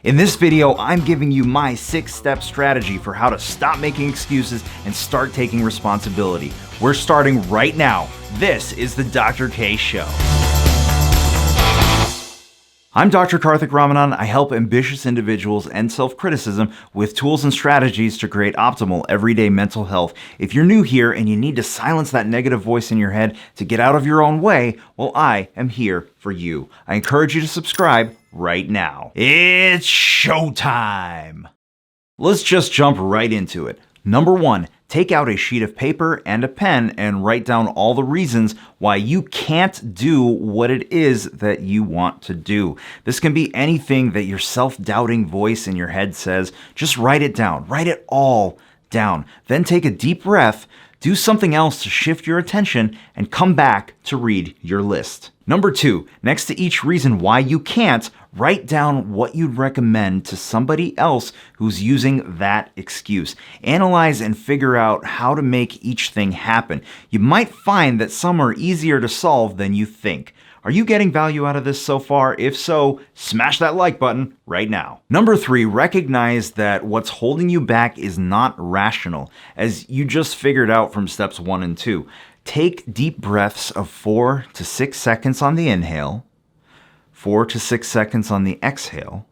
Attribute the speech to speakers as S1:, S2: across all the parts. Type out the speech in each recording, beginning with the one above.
S1: In this video, I'm giving you my 6-step strategy for how to stop making excuses and start taking responsibility. We're starting right now. This is the Dr. K Show. I'm Dr. Karthik Ramanan. I help ambitious individuals end self-criticism with tools and strategies to create optimal everyday mental health. If you're new here and you need to silence that negative voice in your head to get out of your own way, well, I am here for you. I encourage you to subscribe right now. It's showtime! Let's just jump right into it. Number 1, take out a sheet of paper and a pen and write down all the reasons why you can't do what it is that you want to do. This can be anything that your self-doubting voice in your head says. Just write it down. Write it all down. Then take a deep breath, do something else to shift your attention, and come back to read your list. Number 2, next to each reason why you can't, write down what you'd recommend to somebody else who's using that excuse. Analyze and figure out how to make each thing happen. You might find that some are easier to solve than you think. Are you getting value out of this so far? If so, smash that like button right now. Number 3, recognize that what's holding you back is not rational, as you just figured out from steps 1 and 2. Take deep breaths of 4 to 6 seconds on the inhale, 4 to 6 seconds on the exhale,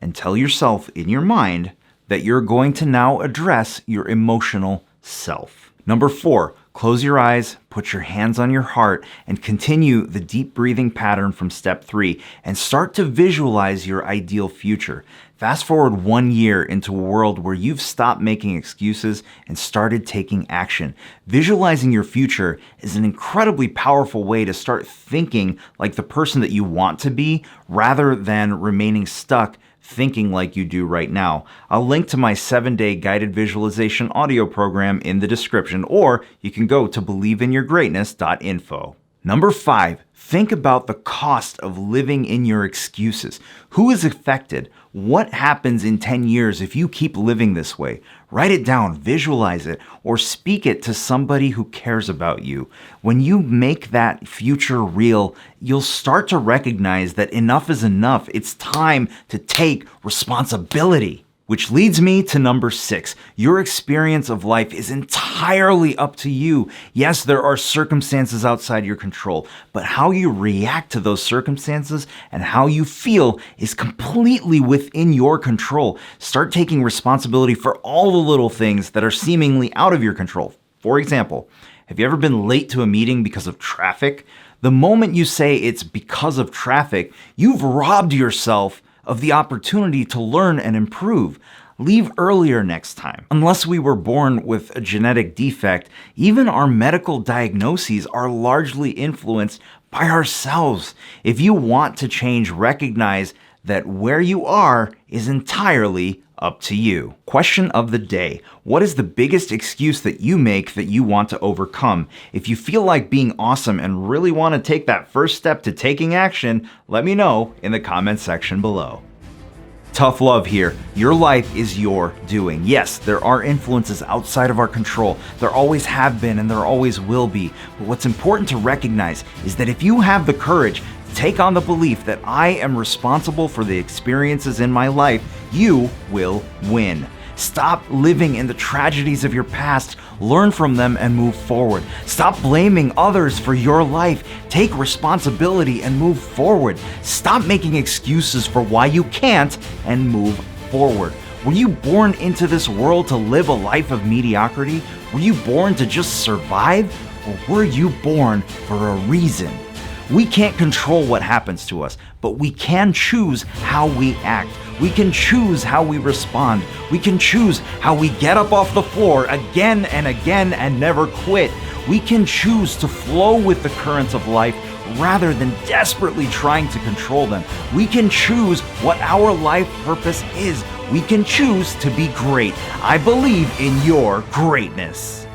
S1: and tell yourself in your mind that you're going to now address your emotional self. Number 4, close your eyes, put your hands on your heart, and continue the deep breathing pattern from step 3 and start to visualize your ideal future. Fast forward 1 year into a world where you've stopped making excuses and started taking action. Visualizing your future is an incredibly powerful way to start thinking like the person that you want to be rather than remaining stuck thinking like you do right now. I'll link to my 7-day guided visualization audio program in the description, or you can go to believeinyourgreatness.info. Number 5, think about the cost of living in your excuses. Who is affected? What happens in 10 years if you keep living this way? Write it down, visualize it, or speak it to somebody who cares about you. When you make that future real, you'll start to recognize that enough is enough. It's time to take responsibility. Which leads me to number 6. Your experience of life is entirely up to you. Yes, there are circumstances outside your control, but how you react to those circumstances and how you feel is completely within your control. Start taking responsibility for all the little things that are seemingly out of your control. For example, have you ever been late to a meeting because of traffic? The moment you say it's because of traffic, you've robbed yourself of the opportunity to learn and improve. Leave earlier next time. Unless we were born with a genetic defect, even our medical diagnoses are largely influenced by ourselves. If you want to change, recognize that where you are is entirely up to you. Question of the day. What is the biggest excuse that you make that you want to overcome? If you feel like being awesome and really want to take that first step to taking action, let me know in the comment section below. Tough love here. Your life is your doing. Yes, there are influences outside of our control. There always have been and there always will be. But what's important to recognize is that if you have the courage to take on the belief that I am responsible for the experiences in my life, you will win. Stop living in the tragedies of your past. Learn from them and move forward. Stop blaming others for your life. Take responsibility and move forward. Stop making excuses for why you can't and move forward. Were you born into this world to live a life of mediocrity? Were you born to just survive? Or were you born for a reason? We can't control what happens to us, but we can choose how we act. We can choose how we respond. We can choose how we get up off the floor again and again and never quit. We can choose to flow with the currents of life rather than desperately trying to control them. We can choose what our life purpose is. We can choose to be great. I believe in your greatness.